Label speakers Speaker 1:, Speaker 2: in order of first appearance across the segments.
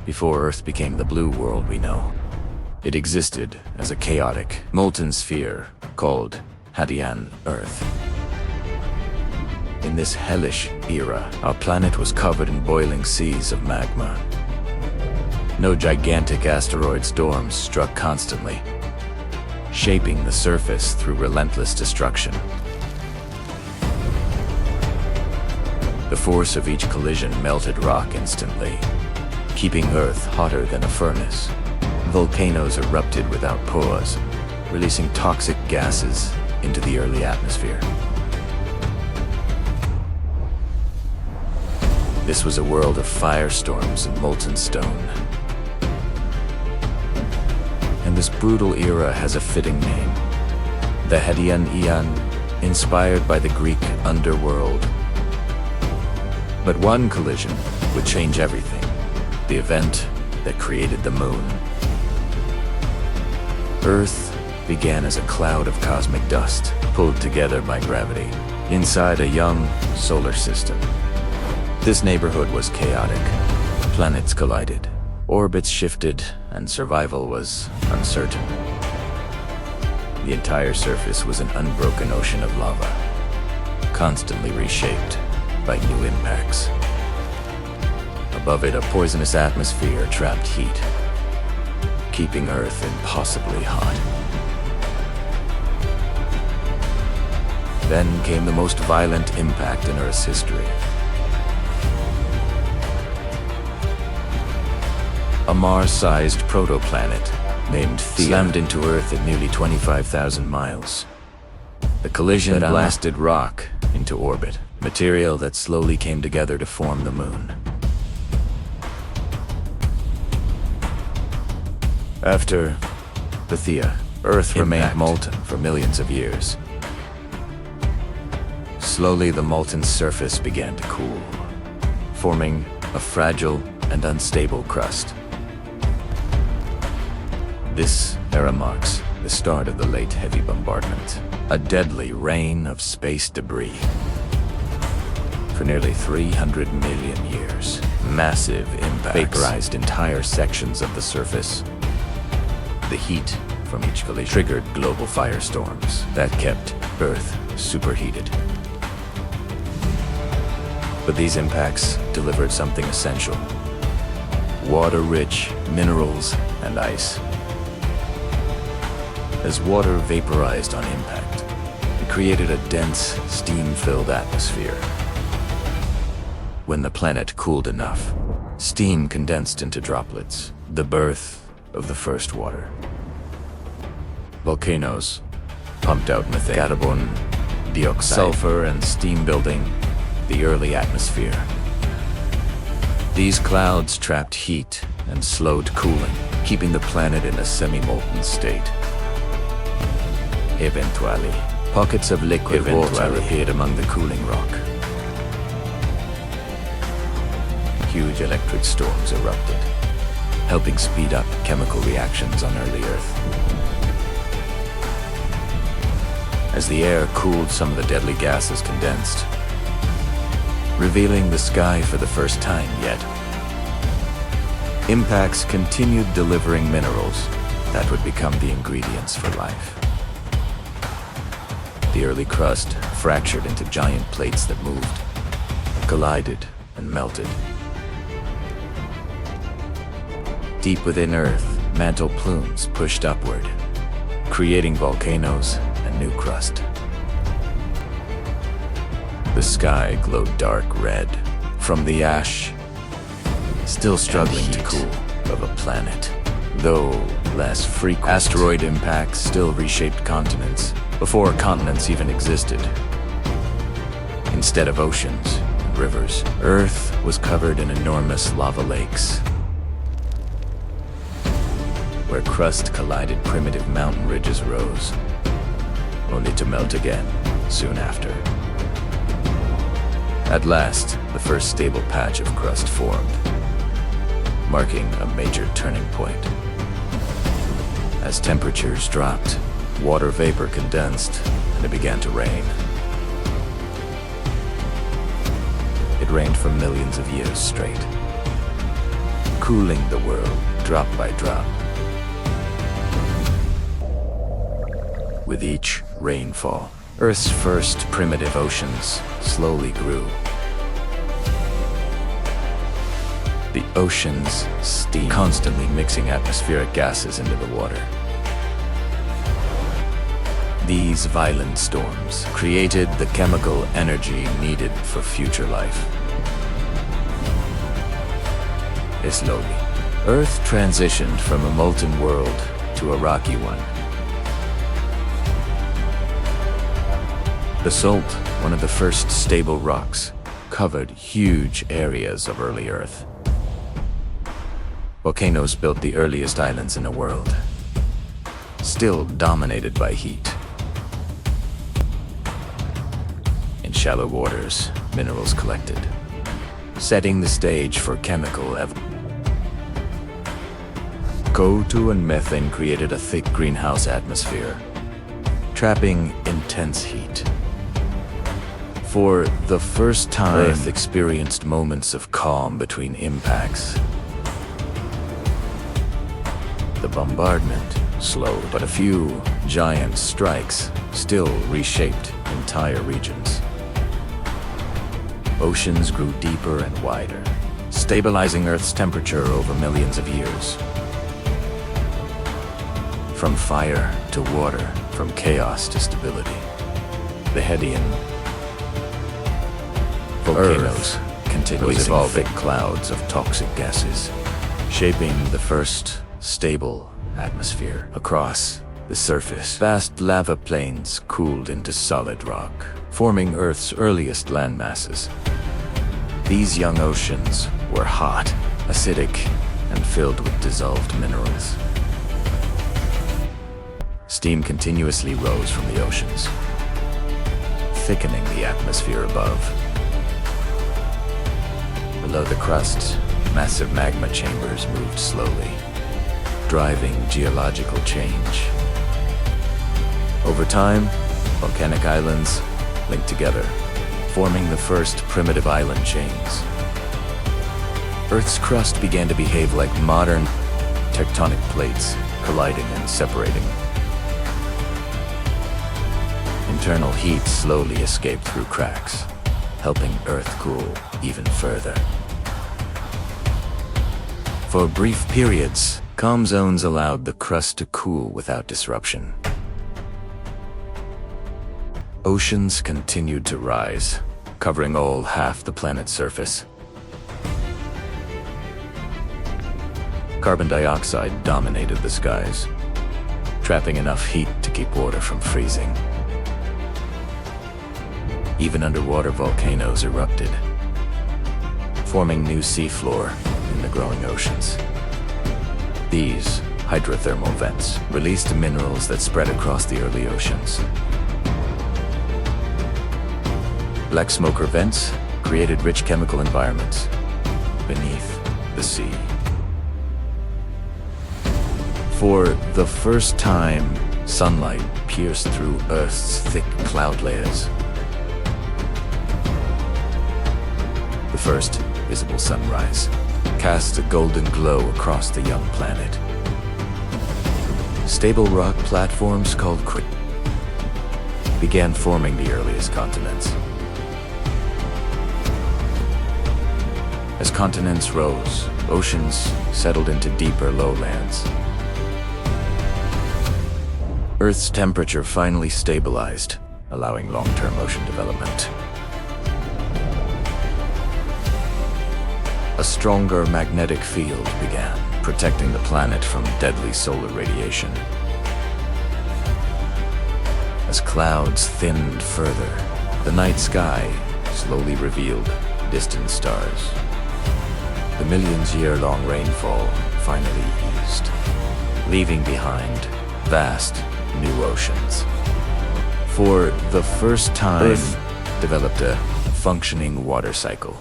Speaker 1: before Earth became the blue world we know. It existed as a chaotic, molten sphere called Hadean Earth. In this hellish era, our planet was covered in boiling seas of magma. No gigantic asteroid storms struck constantly, shaping the surface through relentless destruction. The force of each collision melted rock instantly, keeping Earth hotter than a furnace. Volcanoes erupted without pause, releasing toxic gases into the early atmosphere. This was a world of firestorms and molten stone. And this brutal era has a fitting name, the Hadean Eon, inspired by the Greek underworld. But one collision would change everything, the event that created the moon. Earth began as a cloud of cosmic dust, pulled together by gravity, inside a young solar system. This neighborhood was chaotic. Planets collided, orbits shifted, and survival was uncertain. The entire surface was an unbroken ocean of lava, constantly reshaped by new impacts. Above it, a poisonous atmosphere trapped heat, keeping Earth impossibly hot. Then came the most violent impact in Earth's history. A Mars-sized protoplanet named Theia slammed into Earth at nearly 25,000 miles. The collision blasted rock into orbit, material that slowly came together to form the moon. After the Theia, Earth remained molten for millions of years. Slowly, the molten surface began to cool, forming a fragile and unstable crust. This era marks the start of the late heavy bombardment, a deadly rain of space debris. For nearly 300 million years, massive impacts vaporized entire sections of the surface. The heat from each collision triggered global firestorms that kept Earth superheated. But these impacts delivered something essential: water-rich minerals and ice. As water vaporized on impact, it created a dense, steam-filled atmosphere. When the planet cooled enough, steam condensed into droplets, the birth of the first water. Volcanoes pumped out methane, carbon dioxide, sulfur, and steam, building the early atmosphere. These clouds trapped heat and slowed cooling, keeping the planet in a semi-molten state. Eventually, pockets of liquid water appeared among the cooling rock. Huge electric storms erupted, helping speed up chemical reactions on early Earth. As the air cooled, some of the deadly gases condensed, revealing the sky for the first time yet. Impacts continued delivering minerals that would become the ingredients for life. The early crust fractured into giant plates that moved, collided, and melted. Deep within Earth, mantle plumes pushed upward, creating volcanoes and new crust. The sky glowed dark red from the ash, still struggling to cool, of a planet. Though less frequent, asteroid impacts still reshaped continents before continents even existed. Instead of oceans and rivers, Earth was covered in enormous lava lakes, where crust collided, primitive mountain ridges rose, only to melt again soon after. At last, the first stable patch of crust formed, marking a major turning point. As temperatures dropped, water vapor condensed, and it began to rain. It rained for millions of years straight. cooling the world drop by drop. With each rainfall, Earth's first primitive oceans slowly grew. The oceans steam, constantly mixing atmospheric gases into the water. These violent storms created the chemical energy needed for future life. Slowly, Earth transitioned from a molten world to a rocky one. The salt, one of the first stable rocks, covered huge areas of early Earth. Volcanoes built the earliest islands in the world, still dominated by heat. In shallow waters, minerals collected, setting the stage for chemical evolution. CO2 and methane created a thick greenhouse atmosphere, trapping intense heat. For the first time, Earth experienced moments of calm between impacts. The bombardment slowed, but a few giant strikes still reshaped entire regions. Oceans grew deeper and wider, stabilizing Earth's temperature over millions of years. From fire to water, from chaos to stability. The Hadean volcanoes continually evolving clouds of toxic gases, shaping the first stable atmosphere. Across the surface, vast lava plains cooled into solid rock, forming Earth's earliest land masses. These young oceans were hot, acidic, and filled with dissolved minerals. Steam continuously rose from the oceans, thickening the atmosphere above. Below the crust, massive magma chambers moved slowly, driving geological change. Over time, volcanic islands linked together, forming the first primitive island chains. Earth's crust began to behave like modern tectonic plates, colliding and separating. Internal heat slowly escaped through cracks, helping Earth cool even further. For brief periods, calm zones allowed the crust to cool without disruption. Oceans continued to rise, covering all half the planet's surface. Carbon dioxide dominated the skies, trapping enough heat to keep water from freezing. Even underwater volcanoes erupted, forming new seafloor in the growing oceans. These hydrothermal vents released minerals that spread across the early oceans. Black smoker vents created rich chemical environments beneath the sea. For the first time, sunlight pierced through Earth's thick cloud layers. The first visible sunrise cast a golden glow across the young planet. Stable rock platforms called crust began forming the earliest continents. As continents rose, oceans settled into deeper lowlands. Earth's temperature finally stabilized, allowing long-term ocean development. A stronger magnetic field began, protecting the planet from deadly solar radiation. As clouds thinned further, the night sky slowly revealed distant stars. The millions-year-long rainfall finally eased, leaving behind vast new oceans. For the first time, Earth developed a functioning water cycle.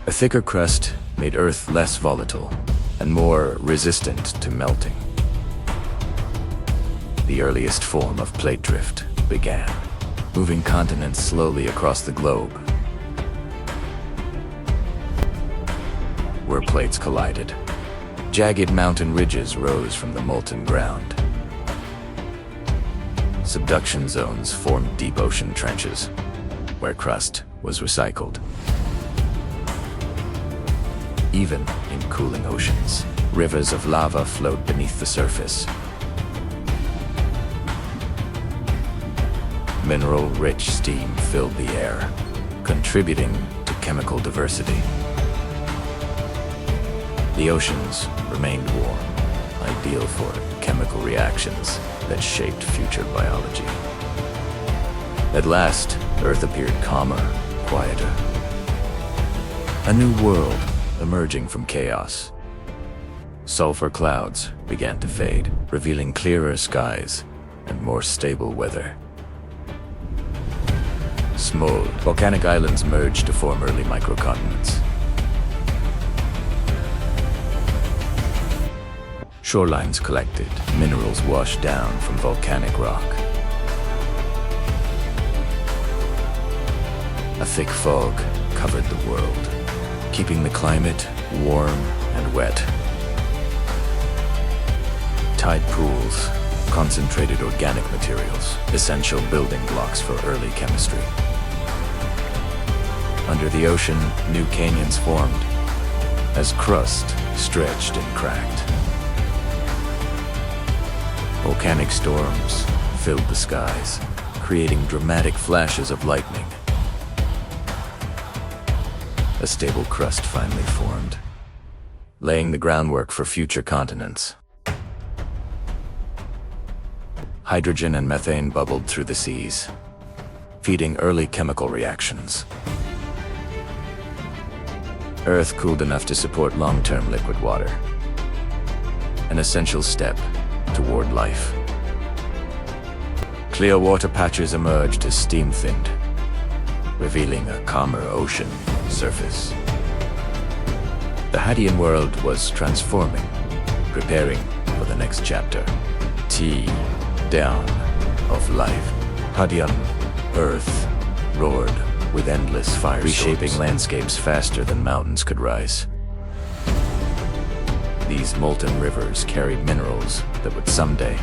Speaker 1: A thicker crust made Earth less volatile and more resistant to melting. The earliest form of plate drift began, moving continents slowly across the globe. where plates collided. Jagged mountain ridges rose from the molten ground. Subduction zones formed deep ocean trenches, where crust was recycled. Even in cooling oceans, rivers of lava flowed beneath the surface. Mineral-rich steam filled the air, contributing to chemical diversity. The oceans remained warm, ideal for chemical reactions that shaped future biology. At last, Earth appeared calmer, quieter. A new world emerging from chaos. Sulfur clouds began to fade, revealing clearer skies and more stable weather. Small volcanic islands merged to form early microcontinents. Shorelines collected, minerals washed down from volcanic rock. A thick fog covered the world, keeping the climate warm and wet. Tide pools concentrated organic materials, essential building blocks for early chemistry. Under the ocean, new canyons formed, as crust stretched and cracked. Volcanic storms filled the skies, creating dramatic flashes of lightning. A stable crust finally formed, laying the groundwork for future continents. Hydrogen and methane bubbled through the seas, feeding early chemical reactions. Earth cooled enough to support long-term liquid water, an essential step toward life. Clear water patches emerged as steam thinned, revealing a calmer ocean surface. The Hadean world was transforming, preparing for the next chapter. Dawn of life. Hadean Earth roared with endless fire, reshaping landscapes faster than mountains could rise. These molten rivers carried minerals that would someday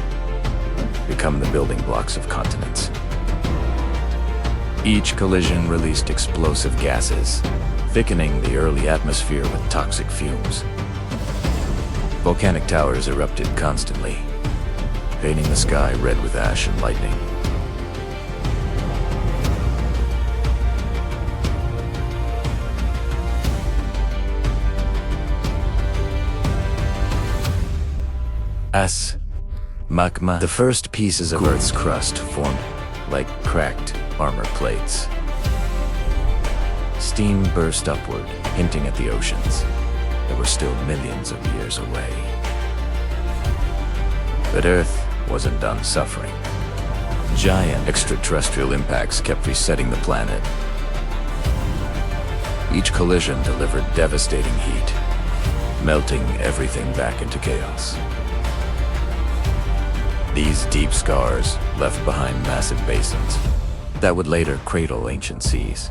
Speaker 1: become the building blocks of continents. Each collision released explosive gases, thickening the early atmosphere with toxic fumes. Volcanic towers erupted constantly, painting the sky red with ash and lightning. As magma, the first pieces of Earth's crust formed like cracked armor plates. Steam burst upward, hinting at the oceans that were still millions of years away. But Earth wasn't done suffering. Giant extraterrestrial impacts kept resetting the planet. Each collision delivered devastating heat, melting everything back into chaos. These deep scars left behind massive basins that would later cradle ancient seas.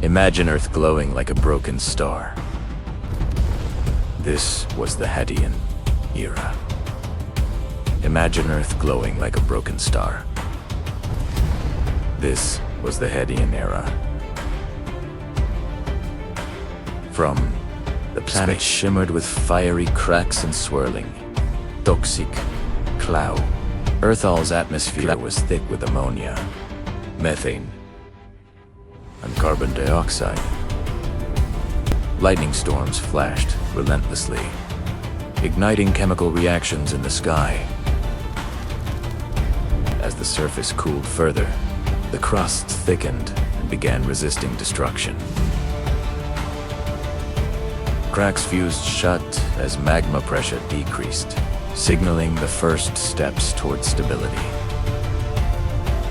Speaker 1: Imagine Earth glowing like a broken star. This was the Hadean era. Imagine Earth glowing like a broken star. This was the Hadean era. From the planet shimmered with fiery cracks and swirling, toxic cloud. Earthall's atmosphere was thick with ammonia, methane, and carbon dioxide. Lightning storms flashed relentlessly, igniting chemical reactions in the sky. As the surface cooled further, the crust thickened and began resisting destruction. Cracks fused shut as magma pressure decreased, signaling the first steps toward stability.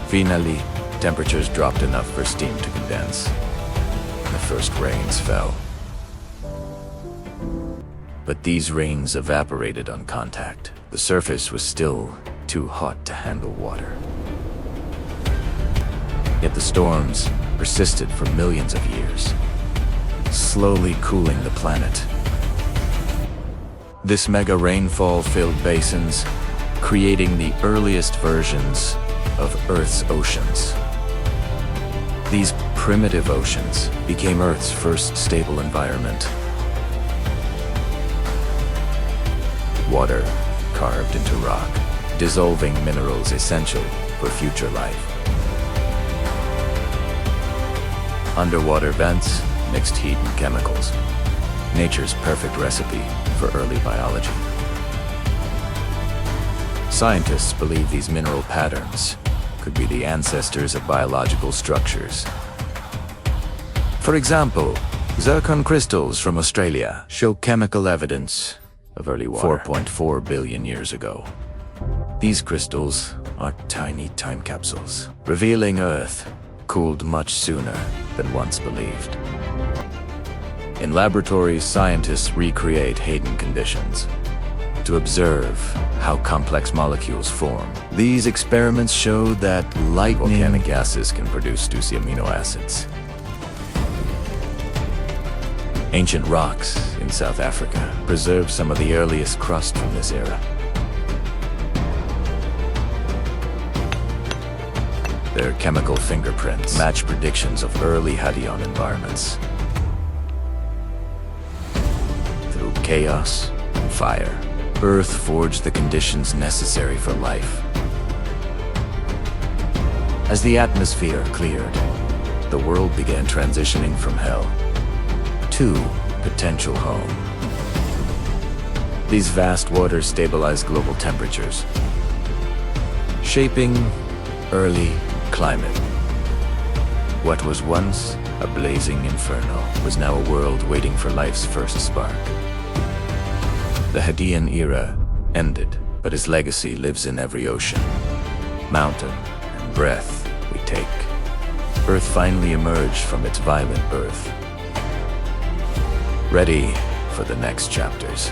Speaker 1: Finally, temperatures dropped enough for steam to condense, and the first rains fell. But these rains evaporated on contact. The surface was still too hot to handle water. Yet the storms persisted for millions of years. slowly cooling the planet. This mega rainfall filled basins, creating the earliest versions of Earth's oceans. These primitive oceans became Earth's first stable environment. Water carved into rock, dissolving minerals essential for future life. Underwater vents mixed heat and chemicals, nature's perfect recipe for early biology. Scientists believe these mineral patterns could be the ancestors of biological structures. For example, zircon crystals from Australia show chemical evidence of early water 4.4 billion years ago. These crystals are tiny time capsules, revealing Earth cooled much sooner than once believed. In laboratories, scientists recreate Hadean conditions to observe how complex molecules form. These experiments showed that volcanic gases can produce juicy amino acids. Ancient rocks in South Africa preserve some of the earliest crust from this era. Their chemical fingerprints match predictions of early Hadean environments. Through chaos and fire, Earth forged the conditions necessary for life. As the atmosphere cleared, the world began transitioning from hell to potential home. These vast waters stabilized global temperatures, shaping early climate. What was once a blazing inferno was now a world waiting for life's first spark. The Hadean era ended, but its legacy lives in every ocean, mountain, and breath we take. Earth finally emerged from its violent birth, ready for the next chapters.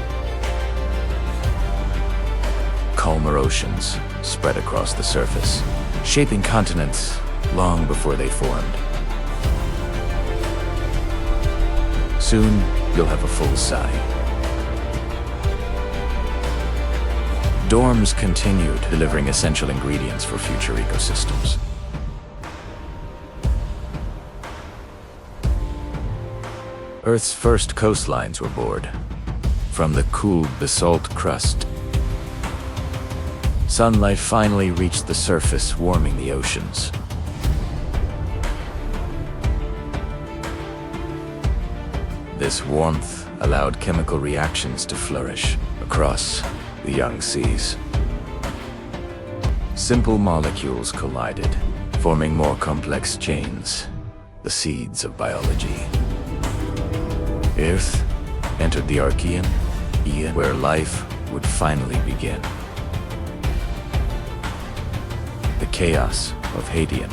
Speaker 1: Calmer oceans spread across the surface, shaping continents long before they formed. Soon, you'll have a full sigh. Dorms continued, delivering essential ingredients for future ecosystems. Earth's first coastlines were bored from the cooled basalt crust. Sunlight finally reached the surface, warming the oceans. This warmth allowed chemical reactions to flourish across the young seas. Simple molecules collided, forming more complex chains, the seeds of biology. Earth entered the Archean Eon, where life would finally begin. The chaos of Hadean,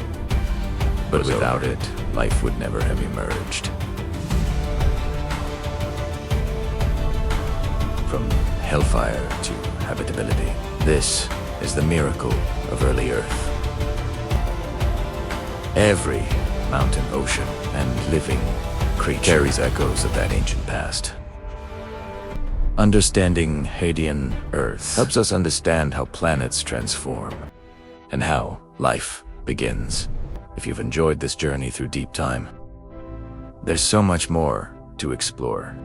Speaker 1: but without it, life would never have emerged. From hellfire to habitability, this is the miracle of early Earth. Every mountain, ocean, and living creature carries echoes of that ancient past. Understanding Hadean Earth helps us understand how planets transform and how life begins. If you've enjoyed this journey through deep time, there's so much more to explore.